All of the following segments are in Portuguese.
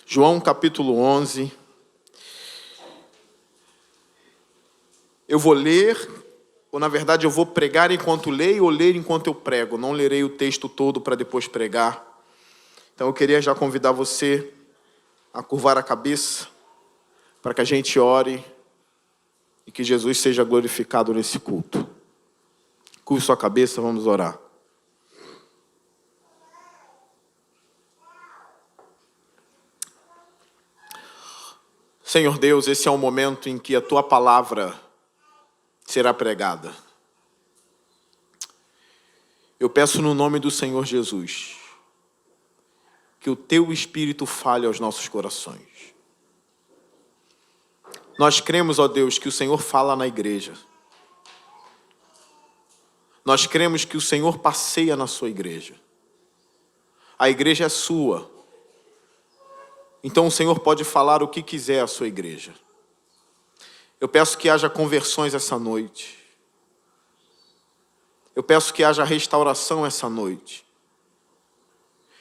João capítulo 11. Eu vou ler, ou na verdade eu vou pregar enquanto leio, ou ler enquanto eu prego. Não lerei o texto todo para depois pregar. Então eu queria já convidar você a curvar a cabeça, para que a gente ore e que Jesus seja glorificado nesse culto. Curve sua cabeça, vamos orar. Senhor Deus, esse é o momento em que a Tua palavra será pregada. Eu peço no nome do Senhor Jesus, que o Teu Espírito fale aos nossos corações. Nós cremos, ó Deus, que o Senhor fala na igreja. Nós cremos que o Senhor passeia na sua igreja. A igreja é sua. Então o Senhor pode falar o que quiser à sua igreja. Eu peço que haja conversões essa noite. Eu peço que haja restauração essa noite.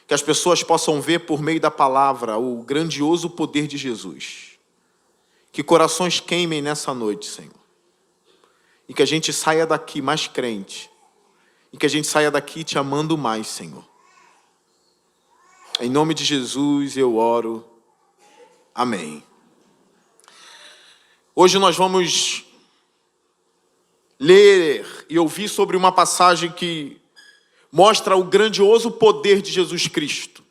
Que as pessoas possam ver por meio da palavra o grandioso poder de Jesus. Que corações queimem nessa noite, Senhor. E que a gente saia daqui mais crente. E que a gente saia daqui te amando mais, Senhor. Em nome de Jesus eu oro. Amém. Hoje nós vamos ler e ouvir sobre uma passagem que mostra o grandioso poder de Jesus Cristo.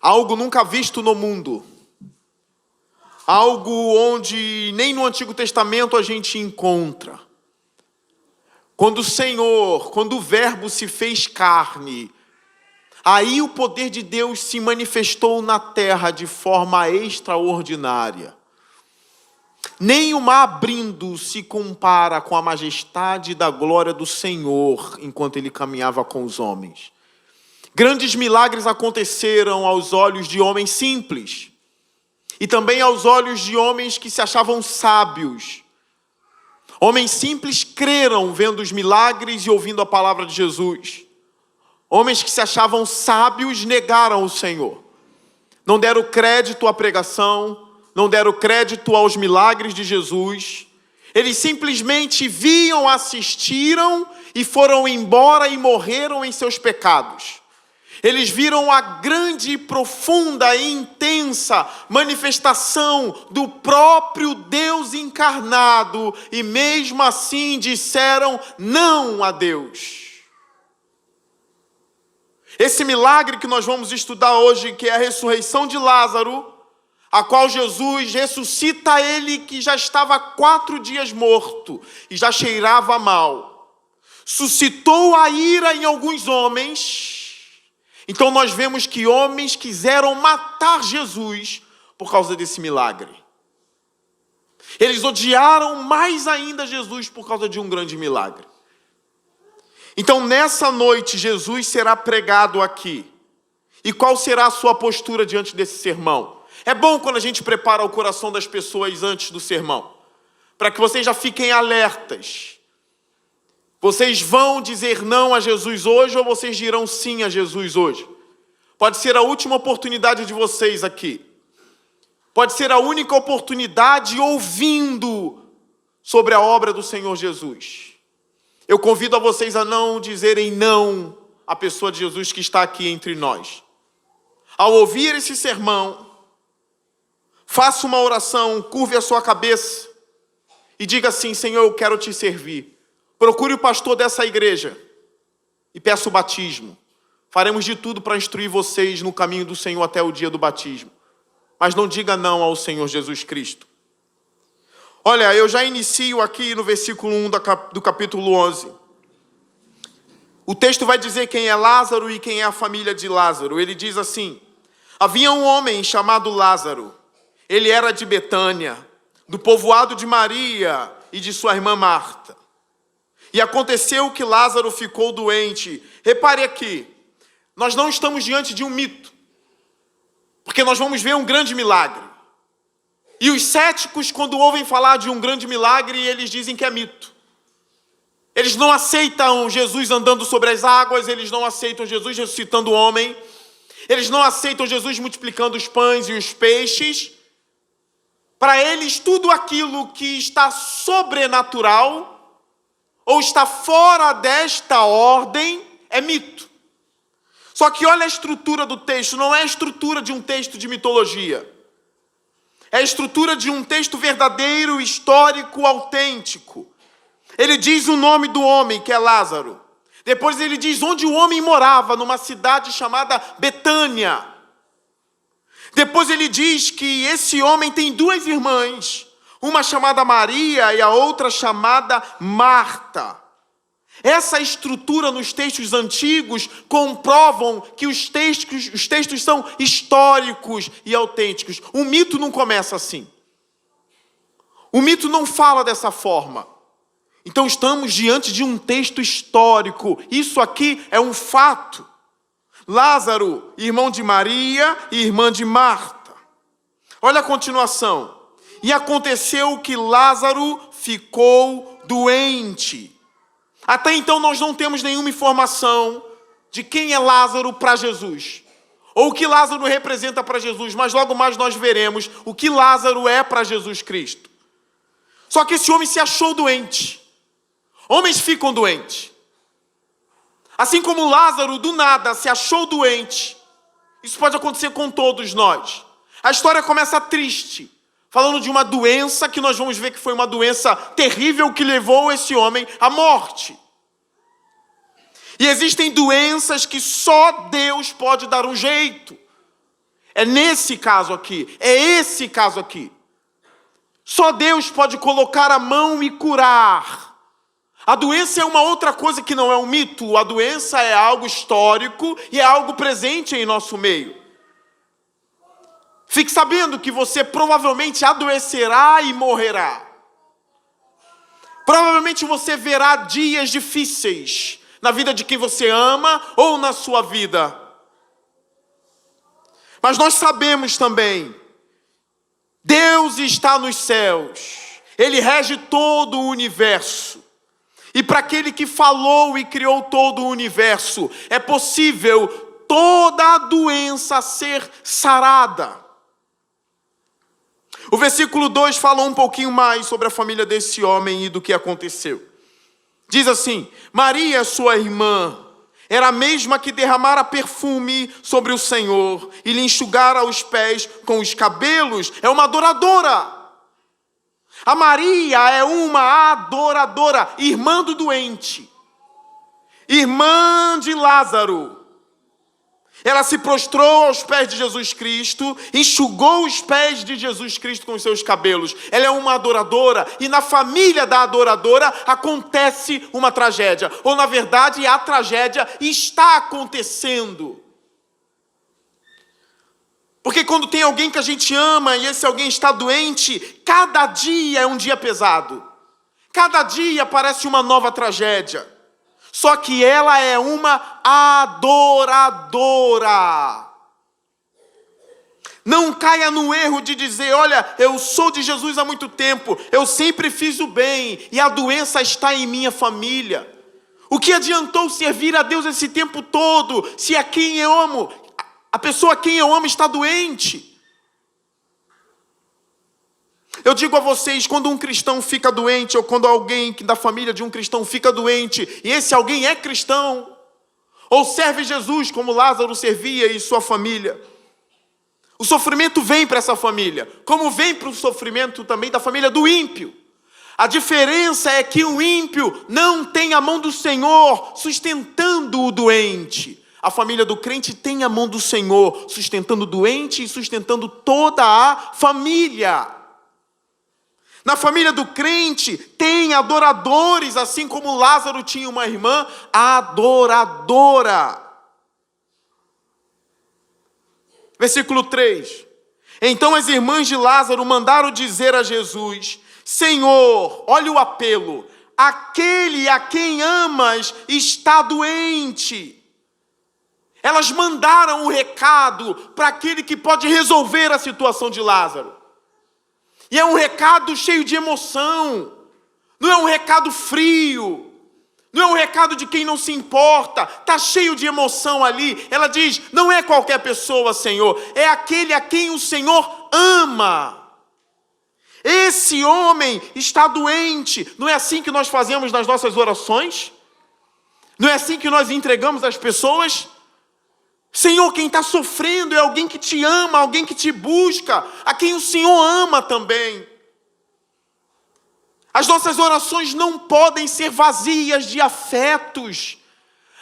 Algo nunca visto no mundo. Algo onde nem no Antigo Testamento a gente encontra. Quando o Senhor, quando o Verbo se fez carne, aí o poder de Deus se manifestou na terra de forma extraordinária. Nem o mar abrindo se compara com a majestade da glória do Senhor enquanto ele caminhava com os homens. Grandes milagres aconteceram aos olhos de homens simples e também aos olhos de homens que se achavam sábios. Homens simples creram vendo os milagres e ouvindo a palavra de Jesus. Homens que se achavam sábios negaram o Senhor. Não deram crédito à pregação, não deram crédito aos milagres de Jesus. Eles simplesmente viam, assistiram e foram embora e morreram em seus pecados. Eles viram a grande, profunda e intensa manifestação do próprio Deus encarnado e mesmo assim disseram não a Deus. Esse milagre que nós vamos estudar hoje, que é a ressurreição de Lázaro, a qual Jesus ressuscita ele que já estava há 4 dias morto e já cheirava mal, suscitou a ira em alguns homens. Então nós vemos que homens quiseram matar Jesus por causa desse milagre. Eles odiaram mais ainda Jesus por causa de um grande milagre. Então, nessa noite, Jesus será pregado aqui. E qual será a sua postura diante desse sermão? É bom quando a gente prepara o coração das pessoas antes do sermão, para que vocês já fiquem alertas. Vocês vão dizer não a Jesus hoje ou vocês dirão sim a Jesus hoje? Pode ser a última oportunidade de vocês aqui. Pode ser a única oportunidade ouvindo sobre a obra do Senhor Jesus. Eu convido a vocês a não dizerem não à pessoa de Jesus que está aqui entre nós. Ao ouvir esse sermão, faça uma oração, curve a sua cabeça e diga assim: Senhor, eu quero te servir. Procure o pastor dessa igreja e peça o batismo. Faremos de tudo para instruir vocês no caminho do Senhor até o dia do batismo. Mas não diga não ao Senhor Jesus Cristo. Olha, eu já inicio aqui no versículo 1 do capítulo 11. O texto vai dizer quem é Lázaro e quem é a família de Lázaro. Ele diz assim: havia um homem chamado Lázaro. Ele era de Betânia, do povoado de Maria e de sua irmã Marta. E aconteceu que Lázaro ficou doente. Repare aqui, nós não estamos diante de um mito, porque nós vamos ver um grande milagre. E os céticos, quando ouvem falar de um grande milagre, eles dizem que é mito. Eles não aceitam Jesus andando sobre as águas, eles não aceitam Jesus ressuscitando o homem, eles não aceitam Jesus multiplicando os pães e os peixes. Para eles, tudo aquilo que está sobrenatural ou está fora desta ordem é mito. Só que olha a estrutura do texto, não é a estrutura de um texto de mitologia. É a estrutura de um texto verdadeiro, histórico, autêntico. Ele diz o nome do homem, que é Lázaro. Depois ele diz onde o homem morava, numa cidade chamada Betânia. Depois ele diz que esse homem tem duas irmãs, uma chamada Maria e a outra chamada Marta. Essa estrutura nos textos antigos comprovam que os textos são históricos e autênticos. O mito não começa assim. O mito não fala dessa forma. Então estamos diante de um texto histórico. Isso aqui é um fato. Lázaro, irmão de Maria e irmã de Marta. Olha a continuação. E aconteceu que Lázaro ficou doente. Até então nós não temos nenhuma informação de quem é Lázaro para Jesus, ou o que Lázaro representa para Jesus, mas logo mais nós veremos o que Lázaro é para Jesus Cristo. Só que esse homem se achou doente. Homens ficam doentes. Assim como Lázaro do nada se achou doente, isso pode acontecer com todos nós. A história começa triste, falando de uma doença que nós vamos ver que foi uma doença terrível que levou esse homem à morte. E existem doenças que só Deus pode dar um jeito. É nesse caso aqui, é esse caso aqui. Só Deus pode colocar a mão e curar. A doença é uma outra coisa que não é um mito. A doença é algo histórico e é algo presente em nosso meio. Fique sabendo que você provavelmente adoecerá e morrerá. Provavelmente você verá dias difíceis na vida de quem você ama ou na sua vida. Mas nós sabemos também, Deus está nos céus. Ele rege todo o universo. E para aquele que falou e criou todo o universo, é possível toda a doença ser sarada. O versículo 2 fala um pouquinho mais sobre a família desse homem e do que aconteceu. Diz assim: Maria, sua irmã, era a mesma que derramara perfume sobre o Senhor e lhe enxugara os pés com os cabelos. É uma adoradora. A Maria é uma adoradora, irmã do doente, irmã de Lázaro. Ela se prostrou aos pés de Jesus Cristo, enxugou os pés de Jesus Cristo com os seus cabelos. Ela é uma adoradora, e na família da adoradora acontece uma tragédia. Ou, na verdade, a tragédia está acontecendo. Porque quando tem alguém que a gente ama e esse alguém está doente, cada dia é um dia pesado. Cada dia parece uma nova tragédia. Só que ela é uma adoradora. Não caia no erro de dizer: olha, eu sou de Jesus há muito tempo, eu sempre fiz o bem e a doença está em minha família. O que adiantou servir a Deus esse tempo todo, se a quem eu amo, a pessoa a quem eu amo está doente? Eu digo a vocês, quando um cristão fica doente, ou quando alguém da família de um cristão fica doente, e esse alguém é cristão, ou serve Jesus como Lázaro servia e sua família, o sofrimento vem para essa família, como vem para o sofrimento também da família do ímpio. A diferença é que o ímpio não tem a mão do Senhor sustentando o doente. A família do crente tem a mão do Senhor sustentando o doente e sustentando toda a família. Na família do crente tem adoradores, assim como Lázaro tinha uma irmã adoradora. Versículo 3. Então as irmãs de Lázaro mandaram dizer a Jesus: Senhor, olha o apelo, aquele a quem amas está doente. Elas mandaram o recado para aquele que pode resolver a situação de Lázaro. E é um recado cheio de emoção. Não é um recado frio. Não é um recado de quem não se importa. Está cheio de emoção ali. Ela diz, não é qualquer pessoa, Senhor. É aquele a quem o Senhor ama. Esse homem está doente. Não é assim que nós fazemos nas nossas orações? Não é assim que nós entregamos às pessoas? Senhor, quem está sofrendo é alguém que te ama, alguém que te busca, a quem o Senhor ama também. As nossas orações não podem ser vazias de afetos.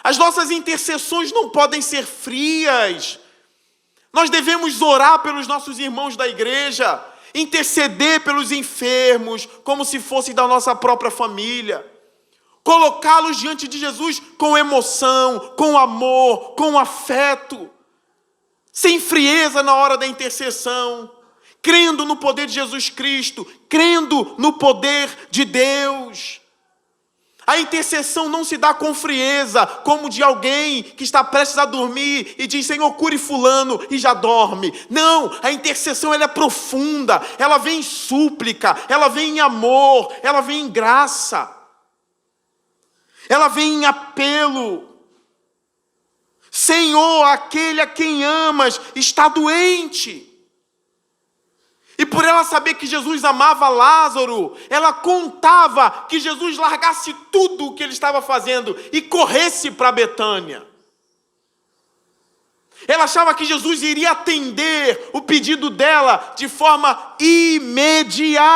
As nossas intercessões não podem ser frias. Nós devemos orar pelos nossos irmãos da igreja, interceder pelos enfermos, como se fossem da nossa própria família. Colocá-los diante de Jesus com emoção, com amor, com afeto, sem frieza na hora da intercessão, crendo no poder de Jesus Cristo, crendo no poder de Deus. A intercessão não se dá com frieza, como de alguém que está prestes a dormir e diz, Senhor, cure fulano, e já dorme. Não, a intercessão ela é profunda, ela vem em súplica, ela vem em amor, ela vem em graça. Ela vem em apelo. Senhor, aquele a quem amas está doente. E por ela saber que Jesus amava Lázaro, ela contava que Jesus largasse tudo o que ele estava fazendo e corresse para Betânia. Ela achava que Jesus iria atender o pedido dela de forma imediata.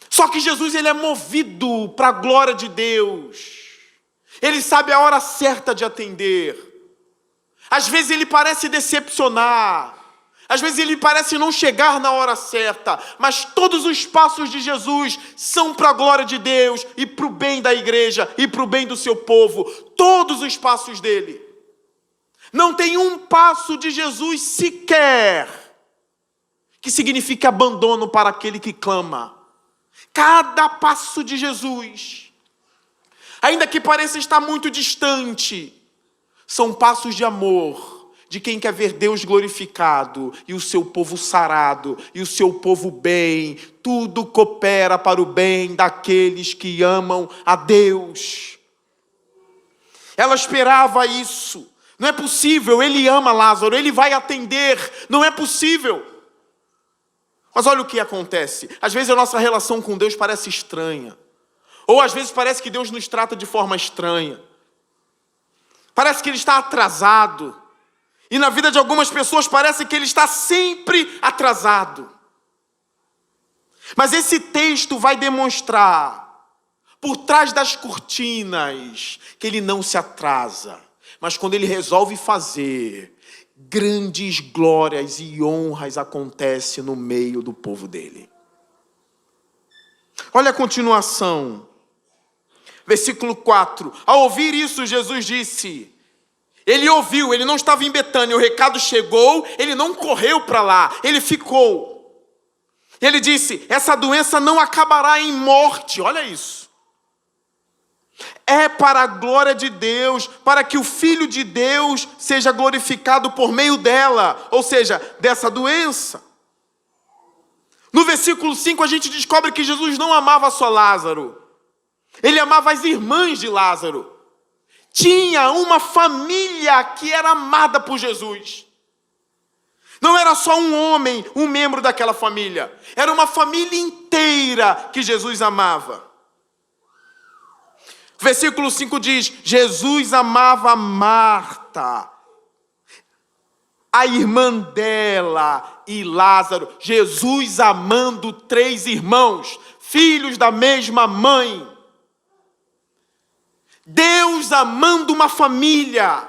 Só que Jesus ele é movido para a glória de Deus. Ele sabe a hora certa de atender. Às vezes ele parece decepcionar. Às vezes ele parece não chegar na hora certa. Mas todos os passos de Jesus são para a glória de Deus e para o bem da igreja e para o bem do seu povo. Todos os passos dele. Não tem um passo de Jesus sequer que signifique abandono para aquele que clama. Cada passo de Jesus, ainda que pareça estar muito distante, são passos de amor, de quem quer ver Deus glorificado, e o seu povo sarado, e o seu povo bem. Tudo coopera para o bem daqueles que amam a Deus. Ela esperava isso. Não é possível, ele ama Lázaro, ele vai atender, não é possível. Mas olha o que acontece. Às vezes a nossa relação com Deus parece estranha. Ou às vezes parece que Deus nos trata de forma estranha. Parece que Ele está atrasado. E na vida de algumas pessoas parece que Ele está sempre atrasado. Mas esse texto vai demonstrar, por trás das cortinas, que Ele não se atrasa. Mas quando Ele resolve fazer, grandes glórias e honras acontecem no meio do povo dele. Olha a continuação. Versículo 4. Ao ouvir isso, Jesus disse... Ele ouviu, ele não estava em Betânia, o recado chegou, ele não correu para lá, ele ficou. Ele disse, essa doença não acabará em morte, olha isso. É para a glória de Deus, para que o Filho de Deus seja glorificado por meio dela, ou seja, dessa doença. No versículo 5 a gente descobre que Jesus não amava só Lázaro, ele amava as irmãs de Lázaro. Tinha uma família que era amada por Jesus. Não era só um homem, um membro daquela família. Era uma família inteira que Jesus amava. Versículo 5 diz, Jesus amava Marta, a irmã dela e Lázaro. Jesus amando 3 irmãos, filhos da mesma mãe. Deus amando uma família.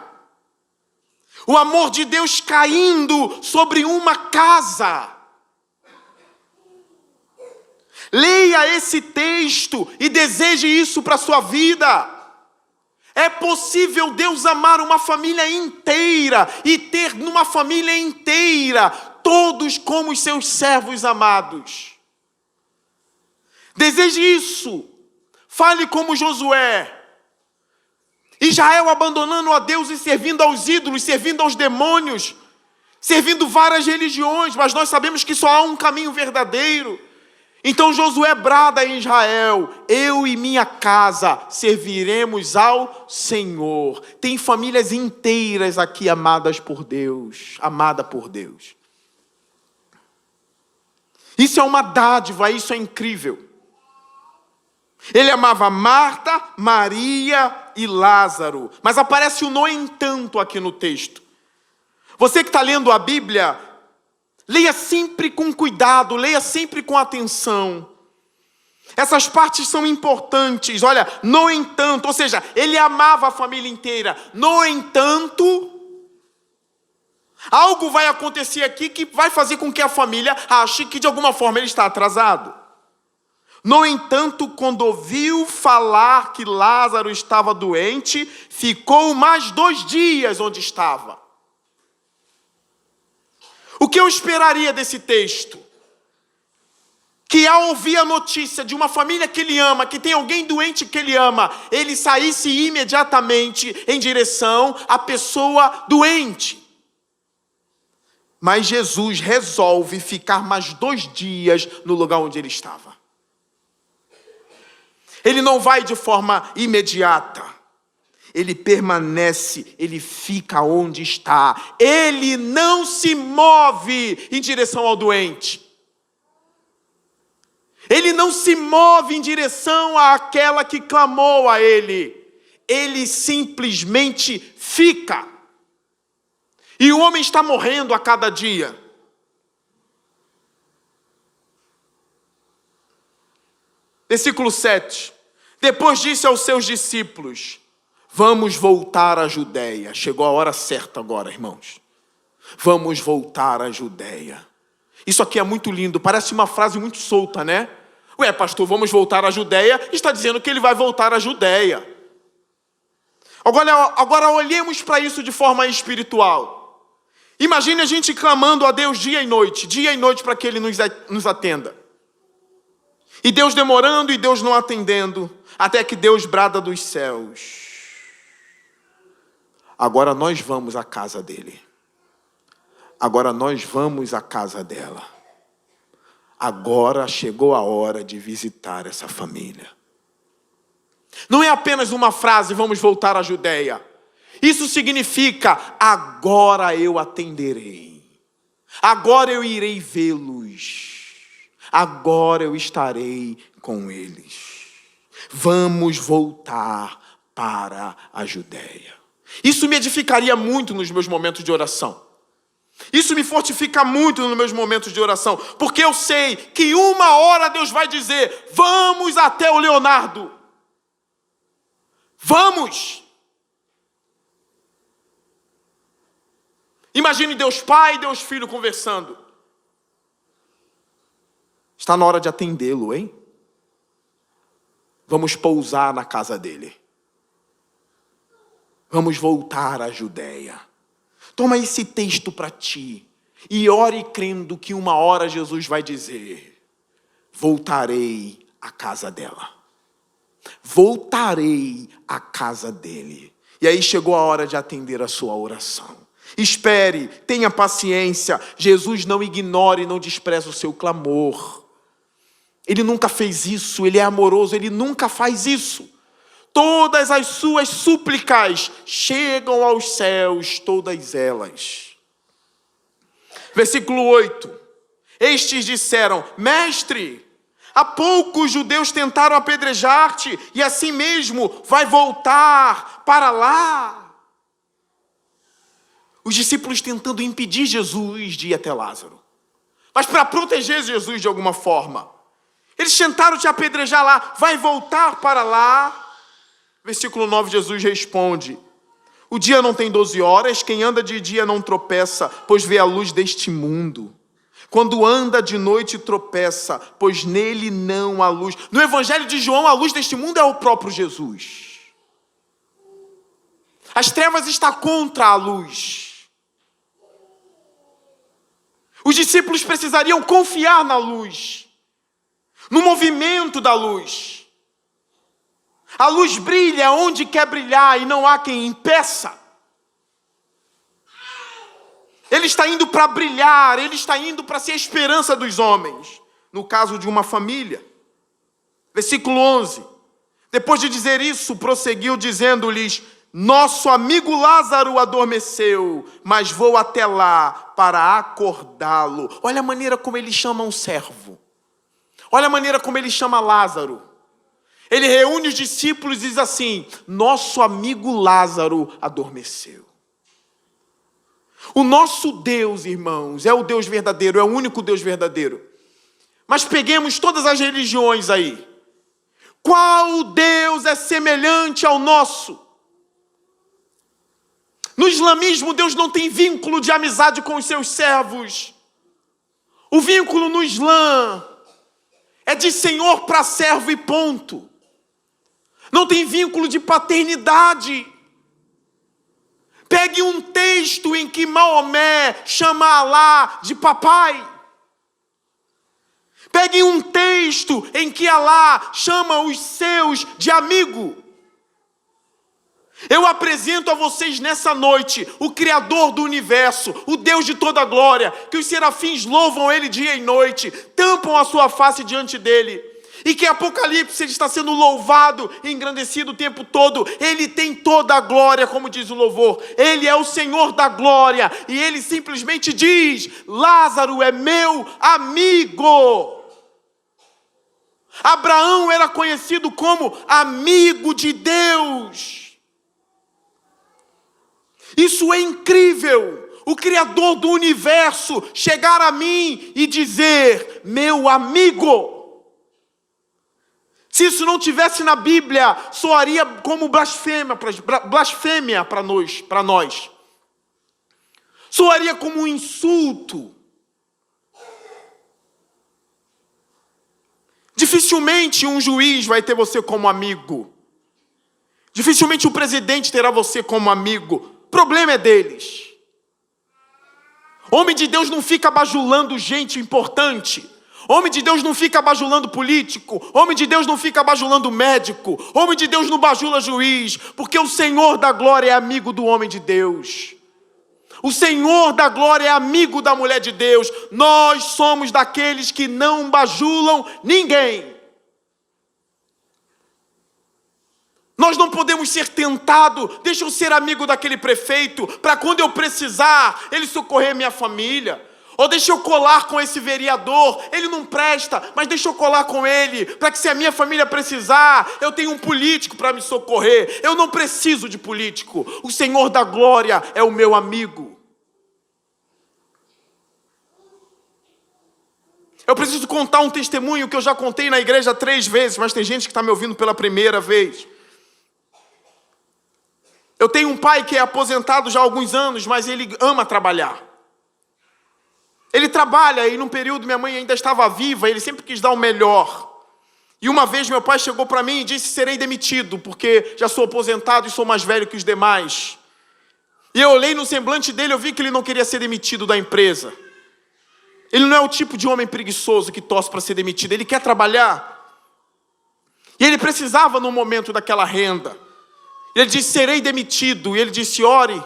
O amor de Deus caindo sobre uma casa. Leia esse texto e deseje isso para a sua vida. É possível Deus amar uma família inteira e ter numa família inteira todos como os seus servos amados. Deseje isso. Fale como Josué. Israel abandonando a Deus e servindo aos ídolos, servindo aos demônios, servindo várias religiões, mas nós sabemos que só há um caminho verdadeiro. Então Josué brada em Israel: eu e minha casa serviremos ao Senhor. Tem famílias inteiras aqui amadas por Deus, amada por Deus. Isso é uma dádiva, isso é incrível. Ele amava Marta, Maria e Lázaro. Mas aparece o no entanto aqui no texto. Você que está lendo a Bíblia, leia sempre com cuidado, leia sempre com atenção. Essas partes são importantes. Olha, no entanto, ou seja, ele amava a família inteira. No entanto, algo vai acontecer aqui que vai fazer com que a família ache que de alguma forma ele está atrasado. No entanto, quando ouviu falar que Lázaro estava doente, ficou mais 2 dias onde estava. O que eu esperaria desse texto? Que ao ouvir a notícia de uma família que ele ama, que tem alguém doente que ele ama, ele saísse imediatamente em direção à pessoa doente. Mas Jesus resolve ficar mais 2 dias no lugar onde ele estava. Ele não vai de forma imediata. Ele permanece, ele fica onde está. Ele não se move em direção ao doente. Ele não se move em direção àquela que clamou a ele. Ele simplesmente fica. E o homem está morrendo a cada dia. Versículo 7. Depois disse aos seus discípulos: vamos voltar à Judeia. Chegou a hora certa agora, irmãos. Vamos voltar à Judeia. Isso aqui é muito lindo, parece uma frase muito solta, né? Ué, pastor, vamos voltar à Judeia. Está dizendo que ele vai voltar à Judeia. Agora olhemos para isso de forma espiritual. Imagine a gente clamando a Deus dia e noite para que Ele nos atenda. E Deus demorando e Deus não atendendo, até que Deus brada dos céus: agora nós vamos à casa dele. Agora nós vamos à casa dela. Agora chegou a hora de visitar essa família. Não é apenas uma frase, vamos voltar à Judeia. Isso significa: agora eu atenderei. Agora eu irei vê-los. Agora eu estarei com eles. Vamos voltar para a Judeia. Isso me edificaria muito nos meus momentos de oração. Isso me fortifica muito nos meus momentos de oração. Porque eu sei que uma hora Deus vai dizer: vamos até o Leonardo. Vamos. Imagine Deus Pai e Deus Filho conversando. Está na hora de atendê-lo, hein? Vamos pousar na casa dele. Vamos voltar à Judeia. Toma esse texto para ti e ore crendo que uma hora Jesus vai dizer: voltarei à casa dela. Voltarei à casa dele. E aí chegou a hora de atender a sua oração. Espere, tenha paciência. Jesus não ignora e não despreza o seu clamor. Ele nunca fez isso, ele é amoroso, ele nunca faz isso. Todas as suas súplicas chegam aos céus, todas elas. Versículo 8. Estes disseram: mestre, há pouco os judeus tentaram apedrejar-te, e assim mesmo vai voltar para lá. Os discípulos tentando impedir Jesus de ir até Lázaro, mas para proteger Jesus de alguma forma. Eles tentaram te apedrejar lá, vai voltar para lá. Versículo 9, Jesus responde: o dia não tem 12 horas, quem anda de dia não tropeça, pois vê a luz deste mundo. Quando anda de noite tropeça, pois nele não há luz. No Evangelho de João, a luz deste mundo é o próprio Jesus. As trevas estão contra a luz. Os discípulos precisariam confiar na luz, no movimento da luz. A luz brilha onde quer brilhar e não há quem impeça. Ele está indo para brilhar, ele está indo para ser a esperança dos homens. No caso de uma família. Versículo 11. Depois de dizer isso, prosseguiu dizendo-lhes: nosso amigo Lázaro adormeceu, mas vou até lá para acordá-lo. Olha a maneira como ele chama um servo. Olha a maneira como ele chama Lázaro. Ele reúne os discípulos e diz assim: nosso amigo Lázaro adormeceu. O nosso Deus, irmãos, é o Deus verdadeiro, é o único Deus verdadeiro. Mas peguemos todas as religiões aí. Qual Deus é semelhante ao nosso? No islamismo, Deus não tem vínculo de amizade com os seus servos. O vínculo no Islã é de senhor para servo e ponto. Não tem vínculo de paternidade. Pegue um texto em que Maomé chama Alá de papai. Pegue um texto em que Alá chama os seus de amigo. Eu apresento a vocês nessa noite o Criador do Universo, o Deus de toda a glória, que os serafins louvam Ele dia e noite, tampam a sua face diante dEle, e que Apocalipse ele está sendo louvado e engrandecido o tempo todo. Ele tem toda a glória, como diz o louvor. Ele é o Senhor da glória, e Ele simplesmente diz: Lázaro é meu amigo. Abraão era conhecido como amigo de Deus. Isso é incrível, o Criador do Universo chegar a mim e dizer: meu amigo. Se isso não tivesse na Bíblia, soaria como blasfêmia para nós. Soaria como um insulto. Dificilmente um juiz vai ter você como amigo. Dificilmente o presidente terá você como amigo. O problema é deles. Homem de Deus não fica bajulando gente importante. Homem de Deus não fica bajulando político. Homem de Deus não fica bajulando médico. Homem de Deus não bajula juiz. Porque o Senhor da glória é amigo do homem de Deus. O Senhor da glória é amigo da mulher de Deus. Nós somos daqueles que não bajulam ninguém. Nós não podemos ser tentados. Deixa eu ser amigo daquele prefeito, para quando eu precisar, ele socorrer minha família. Ou deixa eu colar com esse vereador, ele não presta, mas deixa eu colar com ele, para que se a minha família precisar, eu tenho um político para me socorrer. Eu não preciso de político. O Senhor da glória é o meu amigo. Eu preciso contar um testemunho que eu já contei na igreja 3 vezes, mas tem gente que está me ouvindo pela primeira vez. Eu tenho um pai que é aposentado já há alguns anos, mas ele ama trabalhar. Ele trabalha e num período minha mãe ainda estava viva, ele sempre quis dar o melhor. E uma vez meu pai chegou para mim e disse: serei demitido, porque já sou aposentado e sou mais velho que os demais. E eu olhei no semblante dele, eu vi que ele não queria ser demitido da empresa. Ele não é o tipo de homem preguiçoso que torce para ser demitido, ele quer trabalhar. E ele precisava no momento daquela renda. Ele disse: serei demitido. E ele disse: ore.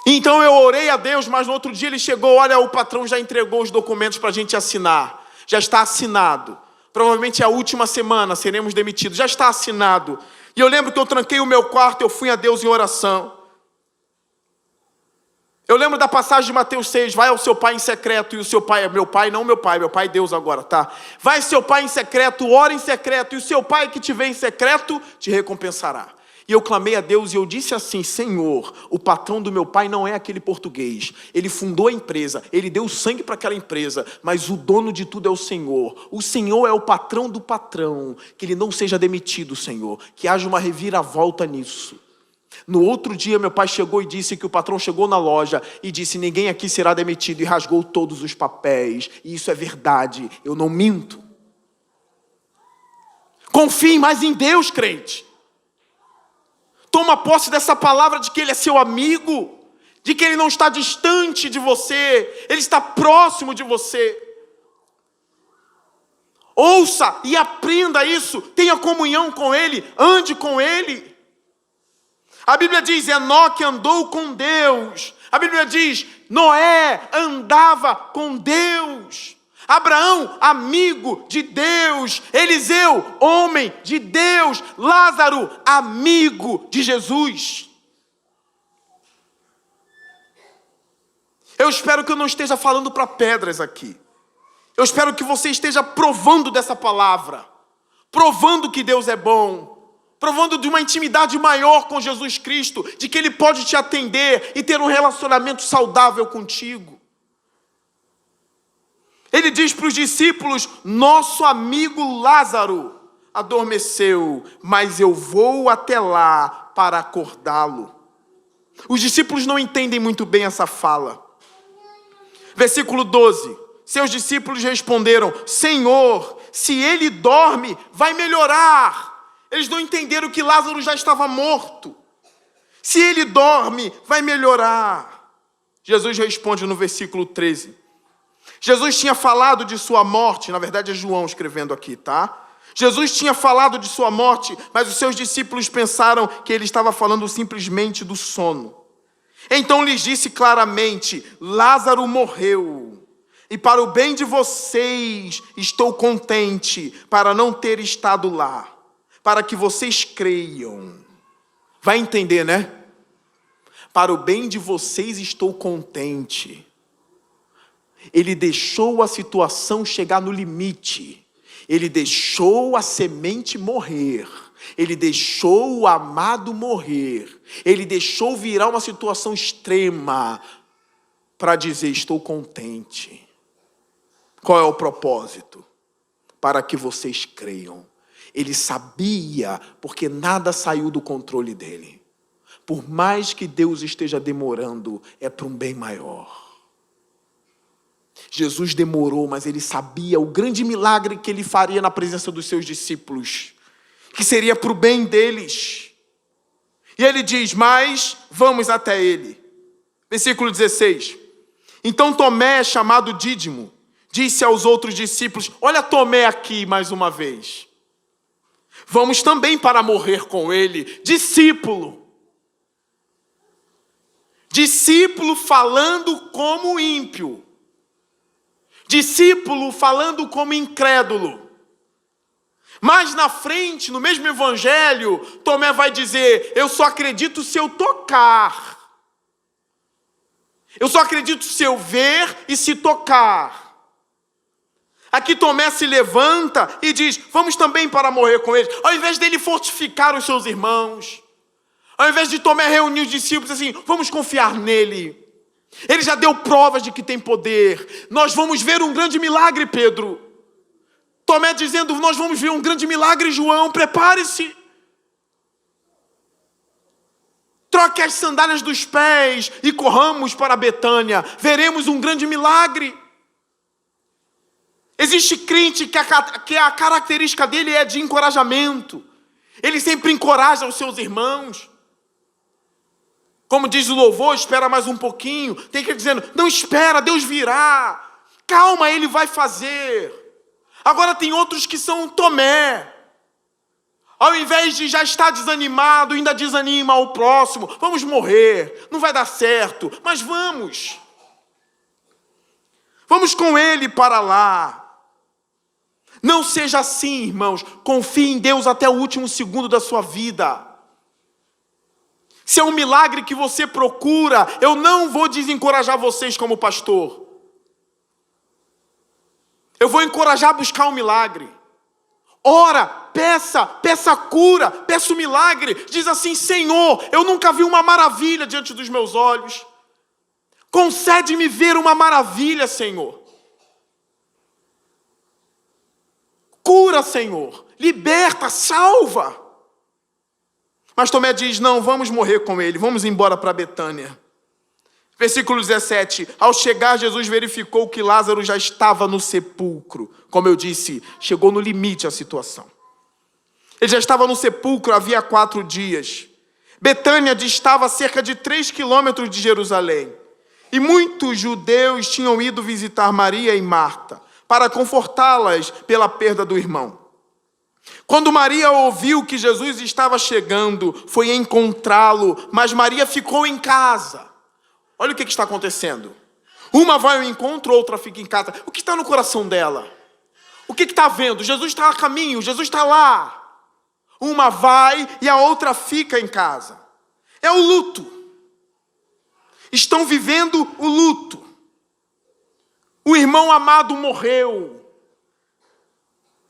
Então eu orei a Deus, mas no outro dia ele chegou: olha, o patrão já entregou os documentos para a gente assinar. Já está assinado. Provavelmente é a última semana seremos demitidos. Já está assinado. E eu lembro que eu tranquei o meu quarto, eu fui a Deus em oração. Eu lembro da passagem de Mateus 6, vai ao seu pai em secreto, e o seu pai é meu pai, não meu pai é Deus agora, tá? Vai seu pai em secreto, ora em secreto, e o seu pai que te vê em secreto te recompensará. E eu clamei a Deus e eu disse assim: Senhor, o patrão do meu pai não é aquele português. Ele fundou a empresa, ele deu sangue para aquela empresa, mas o dono de tudo é o Senhor. O Senhor é o patrão do patrão. Que ele não seja demitido, Senhor. Que haja uma reviravolta nisso. No outro dia meu pai chegou e disse que o patrão chegou na loja e disse: ninguém aqui será demitido, e rasgou todos os papéis. E isso é verdade, eu não minto. Confie mais em Deus, crente. Toma posse dessa palavra de que Ele é seu amigo, de que Ele não está distante de você, Ele está próximo de você. Ouça e aprenda isso, tenha comunhão com Ele, ande com Ele. A Bíblia diz, Enoque andou com Deus. A Bíblia diz, Noé andava com Deus. Abraão, amigo de Deus. Eliseu, homem de Deus. Lázaro, amigo de Jesus. Eu espero que eu não esteja falando para pedras aqui. Eu espero que você esteja provando dessa palavra. Provando que Deus é bom. Provando de uma intimidade maior com Jesus Cristo, de que Ele pode te atender e ter um relacionamento saudável contigo. Ele diz para os discípulos, nosso amigo Lázaro adormeceu, mas eu vou até lá para acordá-lo. Os discípulos não entendem muito bem essa fala. Versículo 12, seus discípulos responderam, Senhor, se ele dorme, vai melhorar. Eles não entenderam que Lázaro já estava morto. Se ele dorme, vai melhorar. Jesus responde no versículo 13. Jesus tinha falado de sua morte, na verdade é João escrevendo aqui, tá? Jesus tinha falado de sua morte, mas os seus discípulos pensaram que ele estava falando simplesmente do sono. Então lhes disse claramente, Lázaro morreu. E para o bem de vocês, estou contente para não ter estado lá. Para que vocês creiam. Vai entender, né? Para o bem de vocês estou contente. Ele deixou a situação chegar no limite. Ele deixou a semente morrer. Ele deixou o amado morrer. Ele deixou virar uma situação extrema para dizer, estou contente. Qual é o propósito? Para que vocês creiam. Ele sabia, porque nada saiu do controle dele. Por mais que Deus esteja demorando, é para um bem maior. Jesus demorou, mas ele sabia o grande milagre que ele faria na presença dos seus discípulos, que seria para o bem deles. E ele diz, mas vamos até ele. Versículo 16. Então Tomé, chamado Dídimo, disse aos outros discípulos, olha Tomé aqui mais uma vez. Vamos também para morrer com ele. Discípulo. Discípulo falando como ímpio. Discípulo falando como incrédulo. Mas na frente, no mesmo evangelho, Tomé vai dizer, eu só acredito se eu tocar. Eu só acredito se eu ver e se tocar. Aqui Tomé se levanta e diz, vamos também para morrer com eles. Ao invés dele fortificar os seus irmãos, ao invés de Tomé reunir os discípulos assim, vamos confiar nele. Ele já deu provas de que tem poder. Nós vamos ver um grande milagre, Pedro. Tomé dizendo, nós vamos ver um grande milagre, João, prepare-se. Troque as sandálias dos pés e corramos para Betânia. Veremos um grande milagre. Existe crente que a característica dele é de encorajamento. Ele sempre encoraja os seus irmãos. Como diz o louvor, espera mais um pouquinho. Tem que ir dizendo, não espera, Deus virá. Calma, Ele vai fazer. Agora tem outros que são Tomé. Ao invés de já estar desanimado, ainda desanima o próximo. Vamos morrer, não vai dar certo, mas vamos. Vamos com ele para lá. Não seja assim, irmãos. Confie em Deus até o último segundo da sua vida. Se é um milagre que você procura, eu não vou desencorajar vocês como pastor. Eu vou encorajar a buscar um milagre. Ora, peça cura, peça o milagre. Diz assim, Senhor, eu nunca vi uma maravilha diante dos meus olhos. Concede-me ver uma maravilha, Senhor. Cura, Senhor. Liberta, salva. Mas Tomé diz, não, vamos morrer com ele. Vamos embora para Betânia. Versículo 17. Ao chegar, Jesus verificou que Lázaro já estava no sepulcro. Como eu disse, chegou no limite a situação. Ele já estava no sepulcro havia 4 dias. Betânia distava a cerca de 3 quilômetros de Jerusalém. E muitos judeus tinham ido visitar Maria e Marta, para confortá-las pela perda do irmão. Quando Maria ouviu que Jesus estava chegando, foi encontrá-lo, mas Maria ficou em casa. Olha o que está acontecendo. Uma vai ao encontro, outra fica em casa. O que está no coração dela? O que está vendo? Jesus está a caminho, Jesus está lá. Uma vai e a outra fica em casa. É o luto. Estão vivendo o luto. O irmão amado morreu.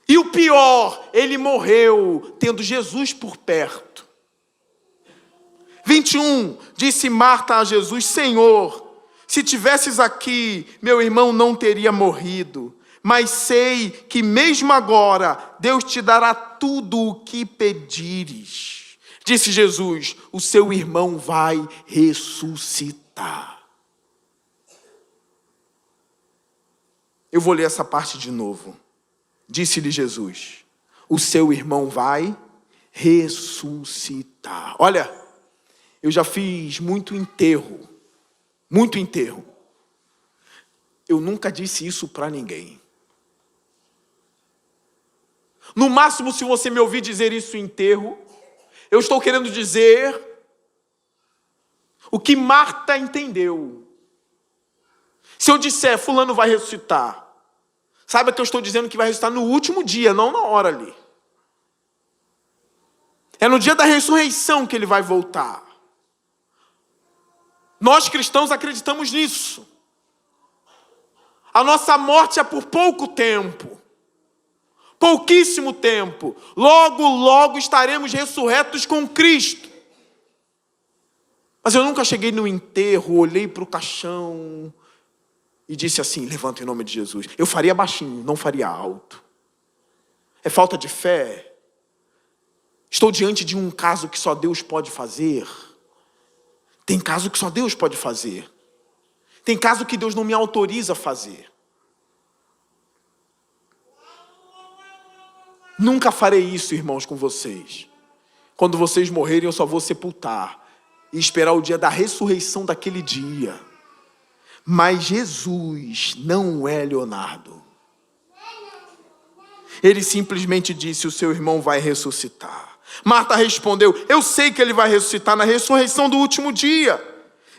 E o pior, ele morreu tendo Jesus por perto. 21, disse Marta a Jesus: Senhor, se tivesses aqui, meu irmão não teria morrido. Mas sei que mesmo agora, Deus te dará tudo o que pedires. Disse Jesus: o seu irmão vai ressuscitar. Eu vou ler essa parte de novo. Disse-lhe Jesus: o seu irmão vai ressuscitar. Olha, eu já fiz muito enterro. Eu nunca disse isso para ninguém. No máximo, se você me ouvir dizer isso em enterro, eu estou querendo dizer o que Marta entendeu. Se eu disser, fulano vai ressuscitar, saiba que eu estou dizendo que vai ressuscitar no último dia, não na hora ali. É no dia da ressurreição que ele vai voltar. Nós cristãos acreditamos nisso. A nossa morte é por pouco tempo. Pouquíssimo tempo. Logo, logo estaremos ressurretos com Cristo. Mas eu nunca cheguei no enterro, olhei para o caixão e disse assim: levanta em nome de Jesus. Eu faria baixinho, não faria alto. É falta de fé. Estou diante de um caso que só Deus pode fazer. Tem caso que só Deus pode fazer. Tem caso que Deus não me autoriza a fazer. Nunca farei isso, irmãos, com vocês. Quando vocês morrerem, eu só vou sepultar e esperar o dia da ressurreição daquele dia. Mas Jesus não é Leonardo. Ele simplesmente disse: o seu irmão vai ressuscitar. Marta respondeu: eu sei que ele vai ressuscitar na ressurreição do último dia.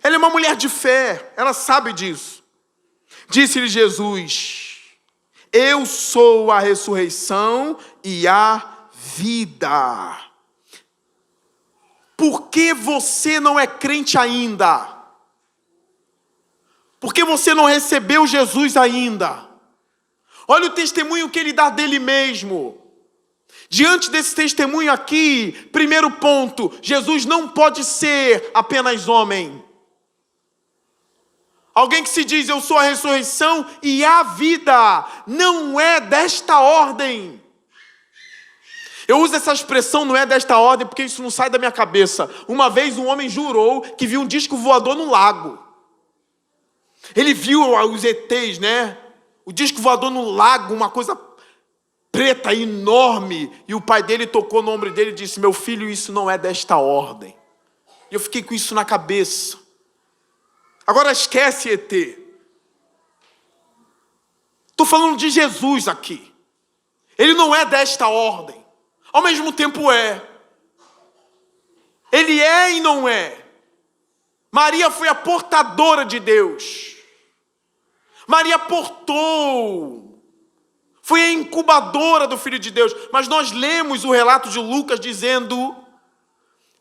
Ela é uma mulher de fé, ela sabe disso. Disse-lhe Jesus: eu sou a ressurreição e a vida. Por que você não é crente ainda? Por que você não recebeu Jesus ainda? Olha o testemunho que ele dá dele mesmo. Diante desse testemunho aqui, primeiro ponto: Jesus não pode ser apenas homem. Alguém que se diz eu sou a ressurreição e a vida, não é desta ordem. Eu uso essa expressão não é desta ordem porque isso não sai da minha cabeça. Uma vez um homem jurou que viu um disco voador no lago. Ele viu os ETs, né? O disco voador no lago, uma coisa preta, enorme. E o pai dele tocou no ombro dele e disse: meu filho, isso não é desta ordem. E eu fiquei com isso na cabeça. Agora esquece ET. Estou falando de Jesus aqui. Ele não é desta ordem. Ao mesmo tempo é. Ele é e não é. Maria foi a portadora de Deus. Maria portou. Foi a incubadora do Filho de Deus. Mas nós lemos o relato de Lucas dizendo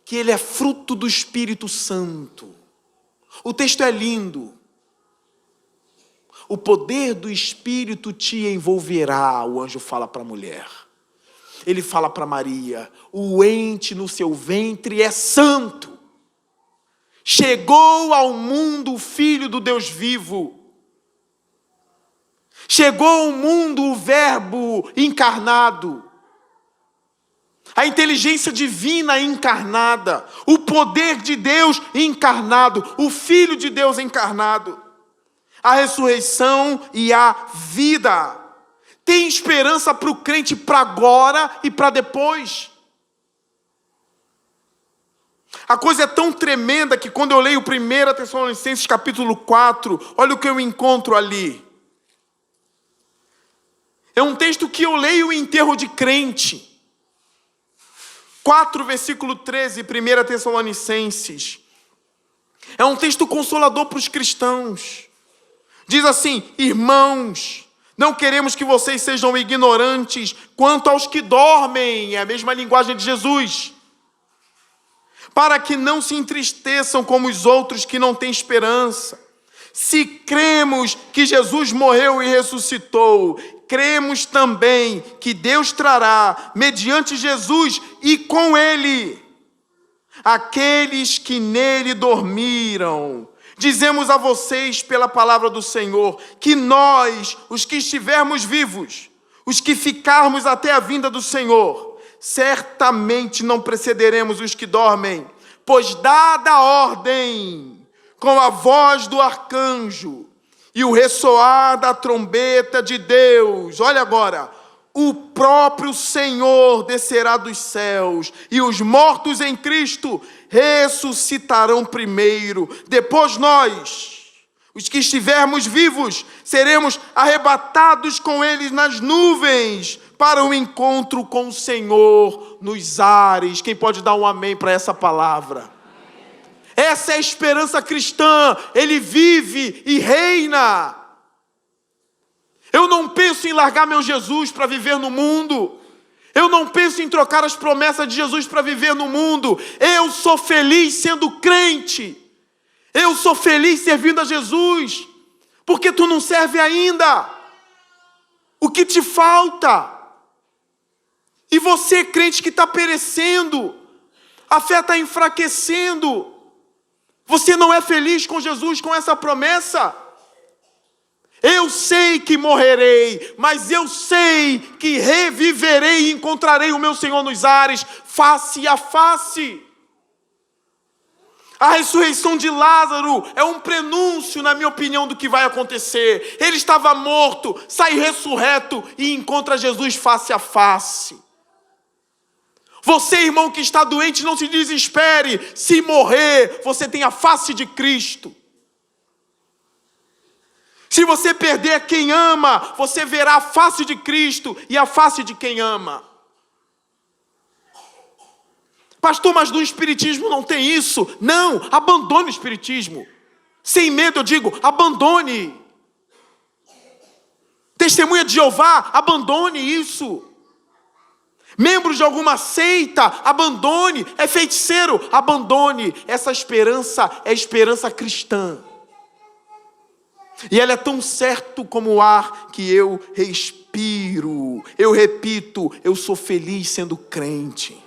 que ele é fruto do Espírito Santo. O texto é lindo. O poder do Espírito te envolverá, o anjo fala para a mulher. Ele fala para Maria: o ente no seu ventre é santo. Chegou ao mundo o Filho do Deus vivo. Chegou ao mundo o Verbo encarnado. A inteligência divina encarnada. O poder de Deus encarnado. O Filho de Deus encarnado. A ressurreição e a vida. Tem esperança para o crente para agora e para depois. A coisa é tão tremenda que quando eu leio 1 Tessalonicenses capítulo 4, olha o que eu encontro ali. É um texto que eu leio em enterro de crente. 4, versículo 13, 1 Tessalonicenses. É um texto consolador para os cristãos. Diz assim: irmãos, não queremos que vocês sejam ignorantes quanto aos que dormem. É a mesma linguagem de Jesus. Para que não se entristeçam como os outros que não têm esperança. Se cremos que Jesus morreu e ressuscitou, cremos também que Deus trará, mediante Jesus e com Ele, aqueles que nele dormiram. Dizemos a vocês, pela palavra do Senhor, que nós, os que estivermos vivos, os que ficarmos até a vinda do Senhor, certamente não precederemos os que dormem, pois dada a ordem, com a voz do arcanjo e o ressoar da trombeta de Deus, olha agora, o próprio Senhor descerá dos céus, e os mortos em Cristo ressuscitarão primeiro. Depois nós, os que estivermos vivos, seremos arrebatados com eles nas nuvens, para o encontro com o Senhor nos ares. Quem pode dar um amém para essa palavra? Essa é a esperança cristã. Ele vive e reina. Eu não penso em largar meu Jesus para viver no mundo. Eu não penso em trocar as promessas de Jesus para viver no mundo. Eu sou feliz sendo crente. Eu sou feliz servindo a Jesus. Porque tu não serve ainda. O que te falta? E você, crente que está perecendo, a fé está enfraquecendo. Você não é feliz com Jesus, com essa promessa? Eu sei que morrerei, mas eu sei que reviverei e encontrarei o meu Senhor nos ares, face a face. A ressurreição de Lázaro é um prenúncio, na minha opinião, do que vai acontecer. Ele estava morto, sai ressurreto e encontra Jesus face a face. Você, irmão que está doente, não se desespere. Se morrer, você tem a face de Cristo. Se você perder quem ama, você verá a face de Cristo e a face de quem ama. Pastor, mas no Espiritismo não tem isso. Não, abandone o Espiritismo. Sem medo eu digo, abandone. Testemunha de Jeová, abandone isso. Membros de alguma seita, abandone. É feiticeiro, abandone. Essa esperança é esperança cristã. E ela é tão certo como o ar que eu respiro. Eu repito, eu sou feliz sendo crente.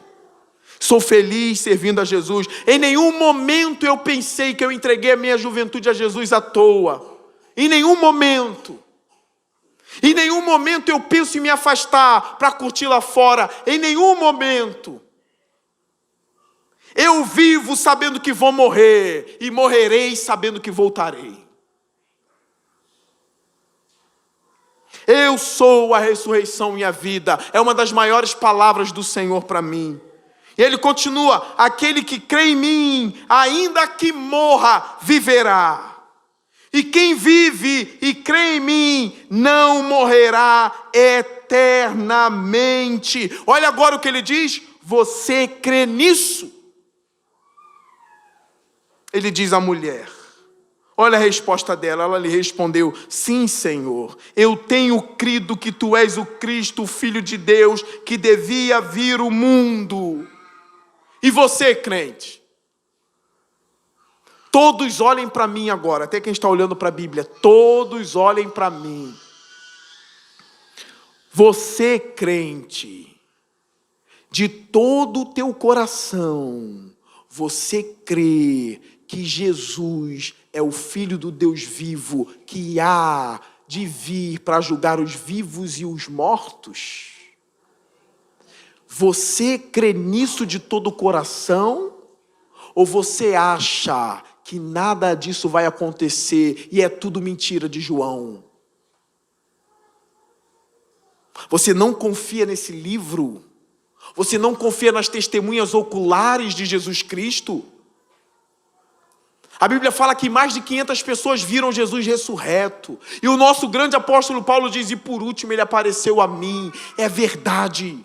Sou feliz servindo a Jesus. Em nenhum momento eu pensei que eu entreguei a minha juventude a Jesus à toa. Em nenhum momento. Em nenhum momento eu penso em me afastar para curtir lá fora. Em nenhum momento. Eu vivo sabendo que vou morrer. E morrerei sabendo que voltarei. Eu sou a ressurreição e a vida. É uma das maiores palavras do Senhor para mim. E ele continua: aquele que crê em mim, ainda que morra, viverá. E quem vive e crê em mim, não morrerá eternamente. Olha agora o que ele diz: você crê nisso? Ele diz à mulher. Olha a resposta dela, ela lhe respondeu: sim, Senhor, eu tenho crido que tu és o Cristo, o Filho de Deus, que devia vir ao mundo. E você, crente? Todos olhem para mim agora, até quem está olhando para a Bíblia, todos olhem para mim. Você, crente, de todo o teu coração, você crê que Jesus é o Filho do Deus vivo, que há de vir para julgar os vivos e os mortos? Você crê nisso de todo o coração? Ou você acha que nada disso vai acontecer e é tudo mentira de João? Você não confia nesse livro? Você não confia nas testemunhas oculares de Jesus Cristo? A Bíblia fala que mais de 500 pessoas viram Jesus ressurreto. E o nosso grande apóstolo Paulo diz: e por último ele apareceu a mim. É verdade.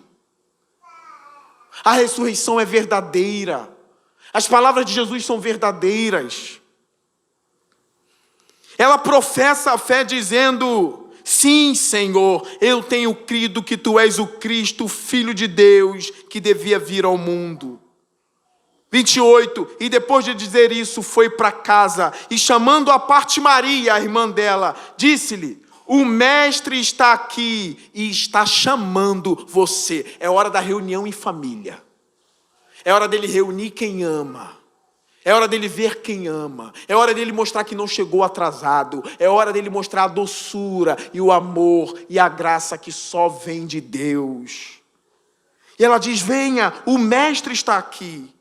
A ressurreição é verdadeira. As palavras de Jesus são verdadeiras. Ela professa a fé dizendo: sim, Senhor, eu tenho crido que Tu és o Cristo, o Filho de Deus, que devia vir ao mundo. 28, e depois de dizer isso, foi para casa, e chamando à parte Maria, a irmã dela, disse-lhe: o mestre está aqui e está chamando você. É hora da reunião em família. É hora dele reunir quem ama. É hora dele ver quem ama. É hora dele mostrar que não chegou atrasado. É hora dele mostrar a doçura e o amor e a graça que só vem de Deus. E ela diz: venha, o mestre está aqui.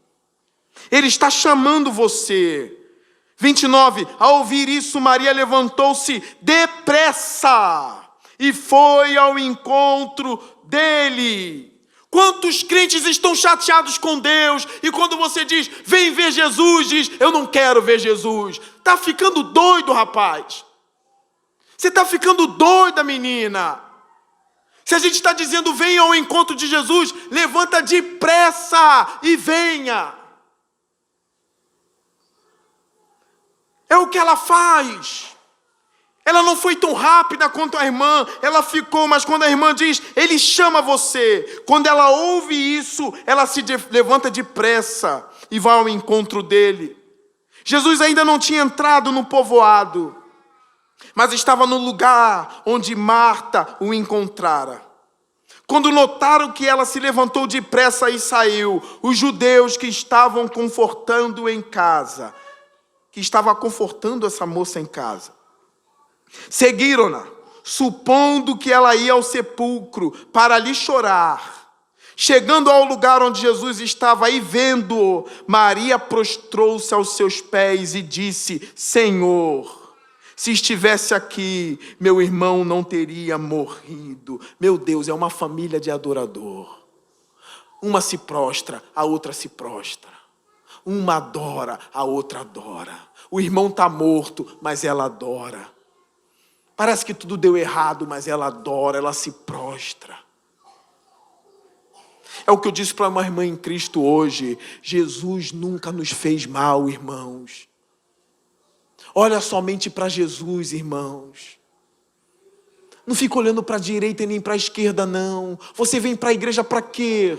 Ele está chamando você. 29, ao ouvir isso, Maria levantou-se depressa e foi ao encontro dele. Quantos crentes estão chateados com Deus e quando você diz: vem ver Jesus, diz: eu não quero ver Jesus. Está ficando doido, rapaz. Você está ficando doida, menina. Se a gente está dizendo: venha ao encontro de Jesus, levanta depressa e venha. É o que ela faz. Ela não foi tão rápida quanto a irmã, ela ficou, mas quando a irmã diz: ele chama você, quando ela ouve isso, ela se levanta depressa e vai ao encontro dele. Jesus ainda não tinha entrado no povoado, mas estava no lugar onde Marta o encontrara. Quando notaram que ela se levantou depressa e saiu, os judeus que estavam confortando essa moça em casa, seguiram-na, supondo que ela ia ao sepulcro para ali chorar. Chegando ao lugar onde Jesus estava e vendo-o, Maria prostrou-se aos seus pés e disse: Senhor, se estivesse aqui, meu irmão não teria morrido. Meu Deus, é uma família de adorador. Uma se prostra, a outra se prostra. Uma adora, a outra adora. O irmão está morto, mas ela adora. Parece que tudo deu errado, mas ela adora, ela se prostra. É o que eu disse para uma irmã em Cristo hoje: Jesus nunca nos fez mal, irmãos. Olha somente para Jesus, irmãos. Não fica olhando para a direita e nem para a esquerda, não. Você vem para a igreja para quê?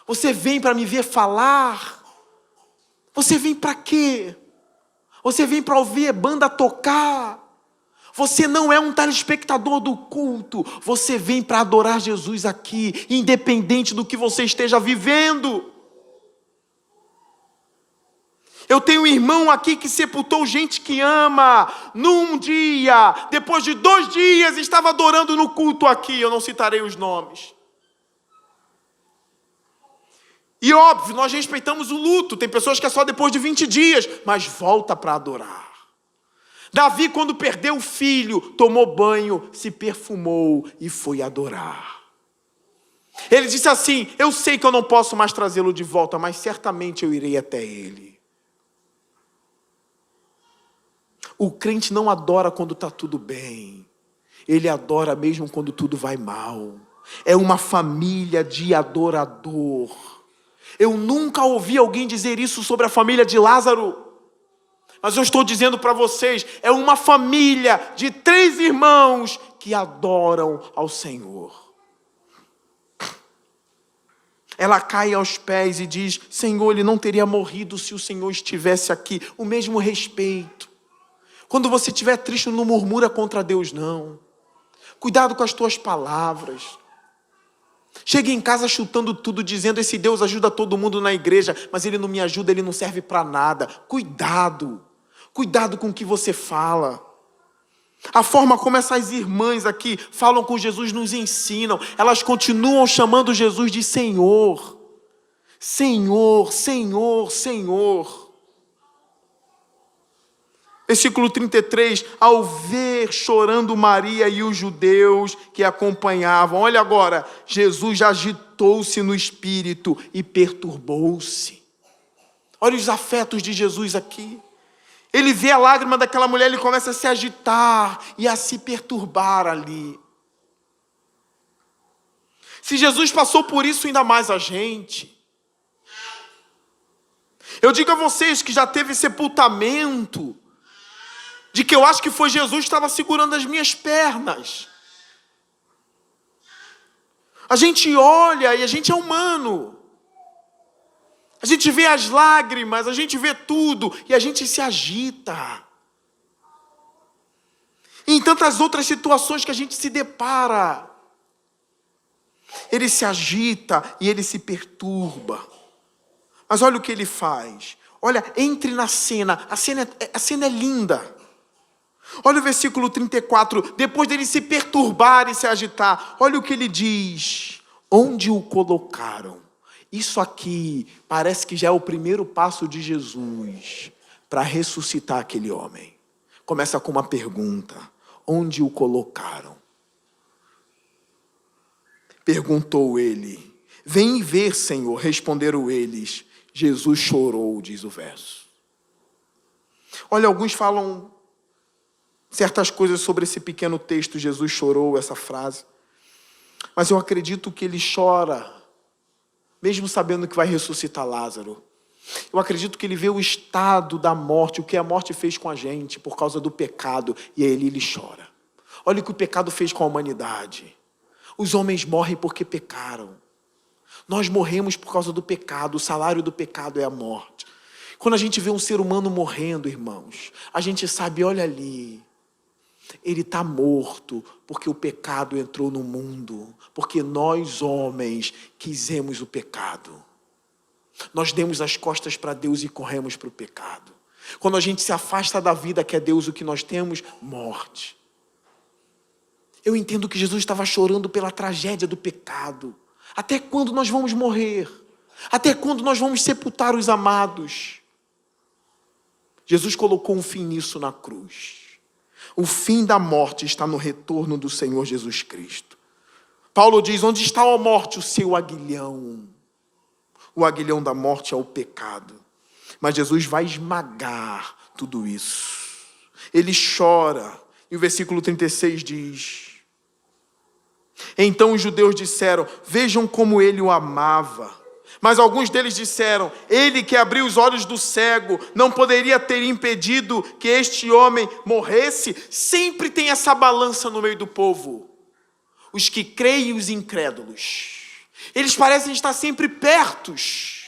Você vem para me ver falar? Você vem para quê? Você vem para ouvir a banda tocar? Você não é um telespectador do culto. Você vem para adorar Jesus aqui, independente do que você esteja vivendo. Eu tenho um irmão aqui que sepultou gente que ama. Num dia, depois de 2 dias, estava adorando no culto aqui. Eu não citarei os nomes. E óbvio, nós respeitamos o luto. Tem pessoas que é só depois de 20 dias, mas volta para adorar. Davi, quando perdeu o filho, tomou banho, se perfumou e foi adorar. Ele disse assim: eu sei que eu não posso mais trazê-lo de volta, mas certamente eu irei até ele. O crente não adora quando está tudo bem. Ele adora mesmo quando tudo vai mal. É uma família de adorador. Eu nunca ouvi alguém dizer isso sobre a família de Lázaro. Mas eu estou dizendo para vocês, é uma família de 3 irmãos que adoram ao Senhor. Ela cai aos pés e diz: Senhor, ele não teria morrido se o Senhor estivesse aqui. O mesmo respeito. Quando você estiver triste, não murmura contra Deus, não. Cuidado com as tuas palavras. Chega em casa chutando tudo, dizendo: esse Deus ajuda todo mundo na igreja, mas ele não me ajuda, ele não serve para nada. Cuidado. Cuidado com o que você fala. A forma como essas irmãs aqui falam com Jesus nos ensinam. Elas continuam chamando Jesus de Senhor. Senhor, Senhor, Senhor. Versículo 33, ao ver chorando Maria e os judeus que acompanhavam, olha agora, Jesus agitou-se no espírito e perturbou-se. Olha os afetos de Jesus aqui. Ele vê a lágrima daquela mulher, ele começa a se agitar e a se perturbar ali. Se Jesus passou por isso, ainda mais a gente. Eu digo a vocês que já teve sepultamento, de que eu acho que foi Jesus que estava segurando as minhas pernas. A gente olha e a gente é humano. A gente vê as lágrimas, a gente vê tudo e a gente se agita. E em tantas outras situações que a gente se depara, ele se agita e ele se perturba. Mas olha o que ele faz. Olha, entre na cena. A cena é linda. Olha o versículo 34. Depois dele se perturbar e se agitar, olha o que ele diz. Onde o colocaram? Isso aqui parece que já é o primeiro passo de Jesus para ressuscitar aquele homem. Começa com uma pergunta. Onde o colocaram? Perguntou ele. Vem ver, Senhor, responderam eles. Jesus chorou, diz o verso. Olha, alguns falam certas coisas sobre esse pequeno texto, Jesus chorou, essa frase. Mas eu acredito que ele chora, mesmo sabendo que vai ressuscitar Lázaro. Eu acredito que ele vê o estado da morte, o que a morte fez com a gente, por causa do pecado, e aí ele chora. Olha o que o pecado fez com a humanidade. Os homens morrem porque pecaram. Nós morremos por causa do pecado, o salário do pecado é a morte. Quando a gente vê um ser humano morrendo, irmãos, a gente sabe, olha ali, ele está morto porque o pecado entrou no mundo, porque nós homens quisemos o pecado. Nós demos as costas para Deus e corremos para o pecado. Quando a gente se afasta da vida que é Deus, o que nós temos? Morte. Eu entendo que Jesus estava chorando pela tragédia do pecado. Até quando nós vamos morrer? Até quando nós vamos sepultar os amados? Jesus colocou um fim nisso na cruz. O fim da morte está no retorno do Senhor Jesus Cristo. Paulo diz, onde está a morte, o seu aguilhão? O aguilhão da morte é o pecado. Mas Jesus vai esmagar tudo isso. Ele chora. E o versículo 36 diz... Então os judeus disseram, vejam como ele o amava. Mas alguns deles disseram, ele que abriu os olhos do cego, não poderia ter impedido que este homem morresse? Sempre tem essa balança no meio do povo. Os que creem e os incrédulos. Eles parecem estar sempre pertos.